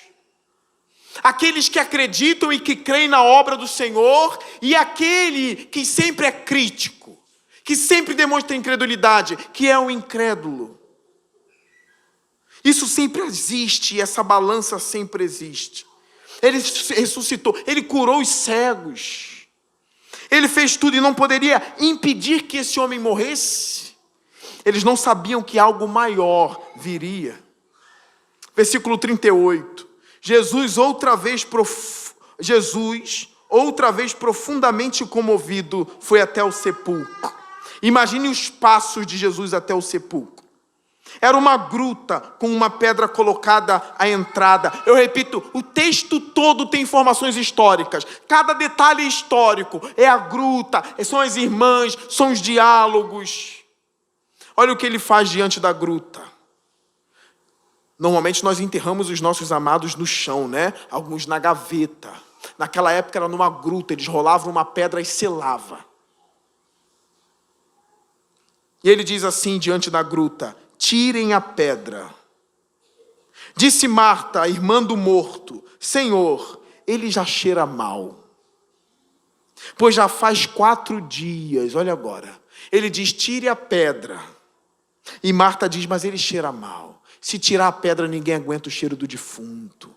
Aqueles que acreditam e que creem na obra do Senhor, e aquele que sempre é crítico, que sempre demonstra incredulidade, que é o incrédulo. Isso sempre existe, e essa balança sempre existe. Ele ressuscitou, ele curou os cegos. Ele fez tudo e não poderia impedir que esse homem morresse. Eles não sabiam que algo maior viria. Versículo 38. Jesus, outra vez profundamente comovido, foi até o sepulcro. Imagine os passos de Jesus até o sepulcro. Era uma gruta com uma pedra colocada à entrada. Eu repito, o texto todo tem informações históricas. Cada detalhe histórico. É a gruta, são as irmãs, são os diálogos. Olha o que ele faz diante da gruta. Normalmente nós enterramos os nossos amados no chão, né? Alguns na gaveta. Naquela época era numa gruta, eles rolavam uma pedra e selava. E ele diz assim diante da gruta, tirem a pedra. Disse Marta, a irmã do morto, Senhor, ele já cheira mal. Pois já faz 4 dias, olha agora. Ele diz, tire a pedra. E Marta diz, mas ele cheira mal. Se tirar a pedra, ninguém aguenta o cheiro do defunto.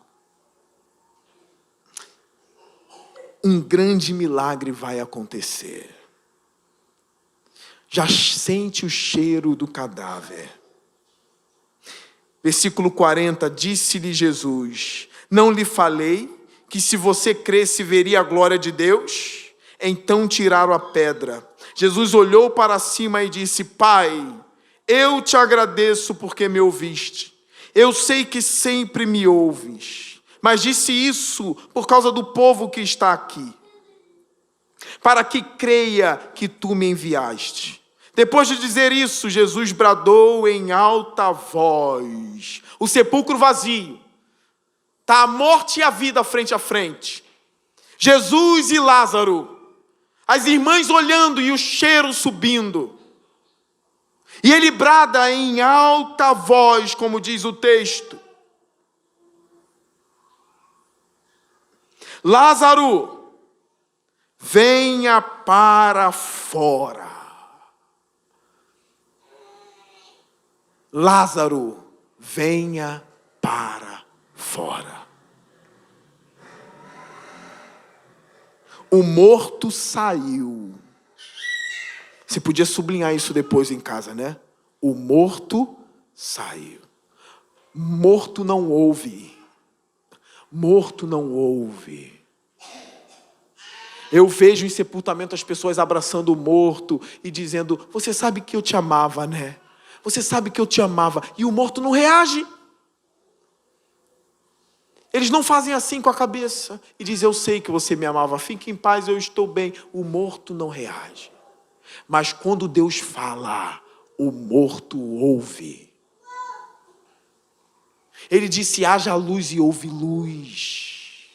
Um grande milagre vai acontecer. Já sente o cheiro do cadáver. Versículo 40, disse-lhe Jesus, não lhe falei que se você cresce veria a glória de Deus? Então tiraram a pedra. Jesus olhou para cima e disse, Pai, eu te agradeço porque me ouviste. Eu sei que sempre me ouves, mas disse isso por causa do povo que está aqui, para que creia que tu me enviaste. Depois de dizer isso, Jesus bradou em alta voz. O sepulcro vazio. Está a morte e a vida frente a frente. Jesus e Lázaro. As irmãs olhando e o cheiro subindo. E ele brada em alta voz, como diz o texto: Lázaro, venha para fora. Lázaro, venha para fora. O morto saiu. Você podia sublinhar isso depois em casa, né? O morto saiu. Morto não ouve. Morto não ouve. Eu vejo em sepultamento as pessoas abraçando o morto e dizendo: você sabe que eu te amava, né? Você sabe que eu te amava. E o morto não reage. Eles não fazem assim com a cabeça e dizem: eu sei que você me amava, fique em paz, eu estou bem. O morto não reage. Mas quando Deus fala, o morto ouve. Ele disse: haja luz e houve luz.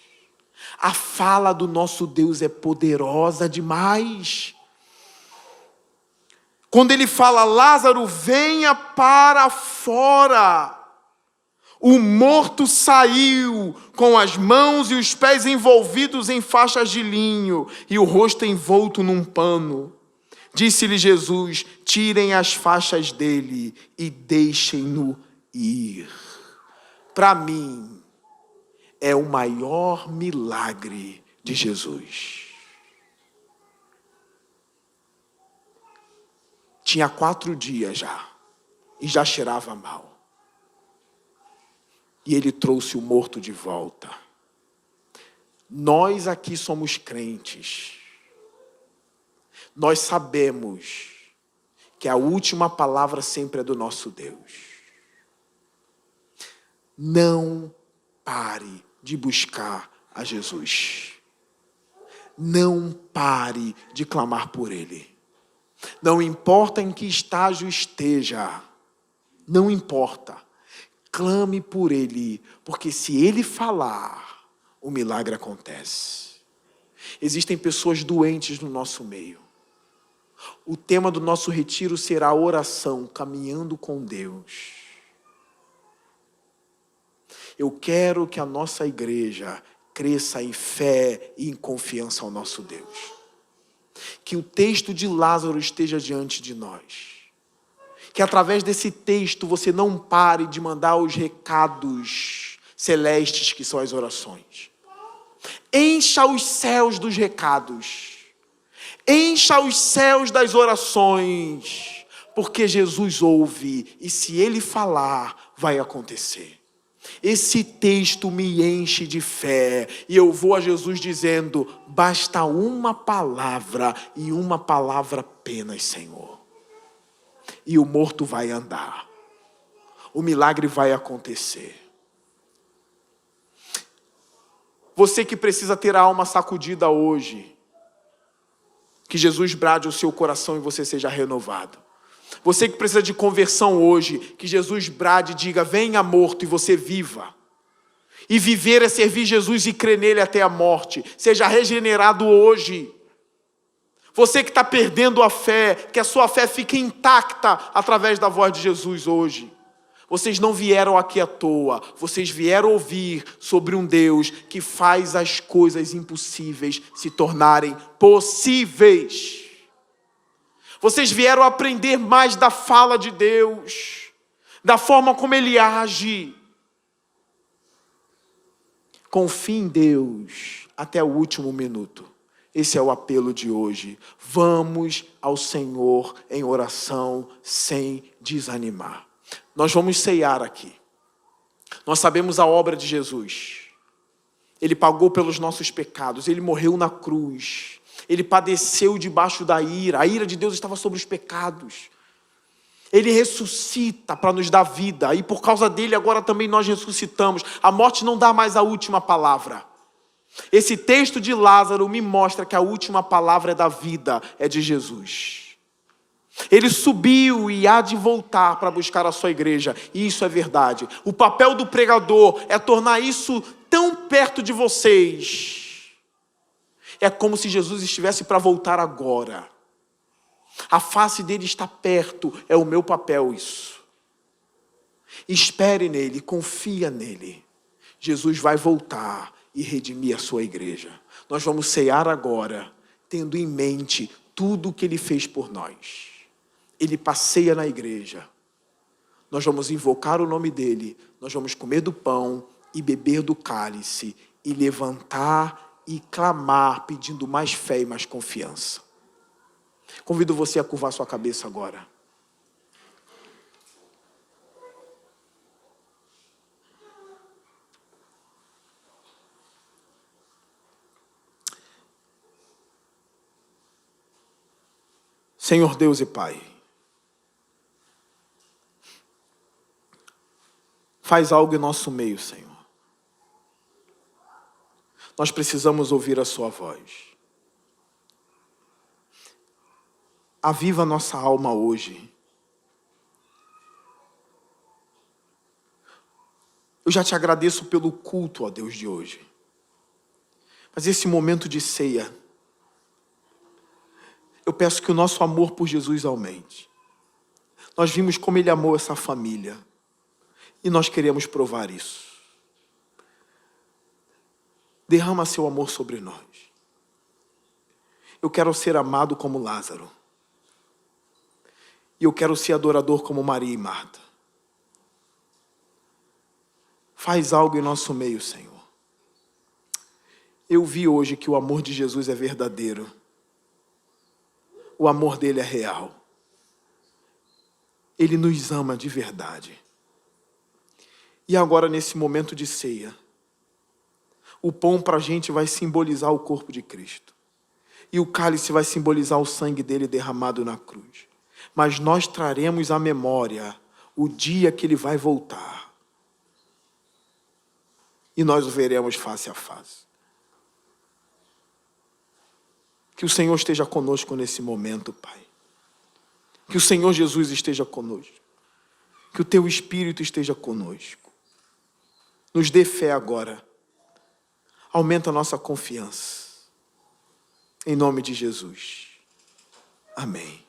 A fala do nosso Deus é poderosa demais. Quando ele fala: Lázaro, venha para fora. O morto saiu com as mãos e os pés envolvidos em faixas de linho e o rosto envolto num pano. Disse-lhe Jesus: tirem as faixas dele e deixem-no ir. Para mim, é o maior milagre de Jesus. Tinha 4 dias já, e já cheirava mal. E ele trouxe o morto de volta. Nós aqui somos crentes. Nós sabemos que a última palavra sempre é do nosso Deus. Não pare de buscar a Jesus. Não pare de clamar por Ele. Não importa em que estágio esteja. Não importa. Clame por Ele, porque se Ele falar, o milagre acontece. Existem pessoas doentes no nosso meio. O tema do nosso retiro será a oração, caminhando com Deus. Eu quero que a nossa igreja cresça em fé e em confiança ao nosso Deus. Que o texto de Lázaro esteja diante de nós. Que através desse texto você não pare de mandar os recados celestes que são as orações. Encha os céus dos recados. Encha os céus das orações. Porque Jesus ouve e se Ele falar, vai acontecer. Esse texto me enche de fé e eu vou a Jesus dizendo: basta uma palavra e uma palavra apenas, Senhor. E o morto vai andar. O milagre vai acontecer. Você que precisa ter a alma sacudida hoje, que Jesus brade o seu coração e você seja renovado. Você que precisa de conversão hoje, que Jesus brade e diga: venha morto e você viva. E viver é servir Jesus e crer nele até a morte. Seja regenerado hoje. Você que está perdendo a fé, que a sua fé fique intacta através da voz de Jesus hoje. Vocês não vieram aqui à toa. Vocês vieram ouvir sobre um Deus que faz as coisas impossíveis se tornarem possíveis. Vocês vieram aprender mais da fala de Deus, da forma como Ele age. Confie em Deus até o último minuto. Esse é o apelo de hoje. Vamos ao Senhor em oração sem desanimar. Nós vamos ceiar aqui. Nós sabemos a obra de Jesus. Ele pagou pelos nossos pecados. Ele morreu na cruz. Ele padeceu debaixo da ira. A ira de Deus estava sobre os pecados. Ele ressuscita para nos dar vida. E por causa dele agora também nós ressuscitamos. A morte não dá mais a última palavra. Esse texto de Lázaro me mostra que a última palavra é da vida, é de Jesus. Ele subiu e há de voltar para buscar a sua igreja. E isso é verdade. O papel do pregador é tornar isso tão perto de vocês. É como se Jesus estivesse para voltar agora. A face dele está perto. É o meu papel isso. Espere nele, confia nele. Jesus vai voltar e redimir a sua igreja. Nós vamos cear agora, tendo em mente tudo o que ele fez por nós. Ele passeia na igreja. Nós vamos invocar o nome dele. Nós vamos comer do pão e beber do cálice. E levantar e clamar, pedindo mais fé e mais confiança. Convido você a curvar sua cabeça agora. Senhor Deus e Pai, faz algo em nosso meio, Senhor. Nós precisamos ouvir a sua voz. Aviva nossa alma hoje. Eu já te agradeço pelo culto, ó Deus, de hoje. Mas esse momento de ceia, eu peço que o nosso amor por Jesus aumente. Nós vimos como ele amou essa família. E nós queremos provar isso. Derrama seu amor sobre nós. Eu quero ser amado como Lázaro. E eu quero ser adorador como Maria e Marta. Faz algo em nosso meio, Senhor. Eu vi hoje que o amor de Jesus é verdadeiro. O amor dele é real. Ele nos ama de verdade. E agora, nesse momento de ceia, o pão para a gente vai simbolizar o corpo de Cristo. E o cálice vai simbolizar o sangue dele derramado na cruz. Mas nós traremos à memória o dia que ele vai voltar. E nós o veremos face a face. Que o Senhor esteja conosco nesse momento, Pai. Que o Senhor Jesus esteja conosco. Que o teu Espírito esteja conosco. Nos dê fé agora. Aumenta a nossa confiança. Em nome de Jesus. Amém.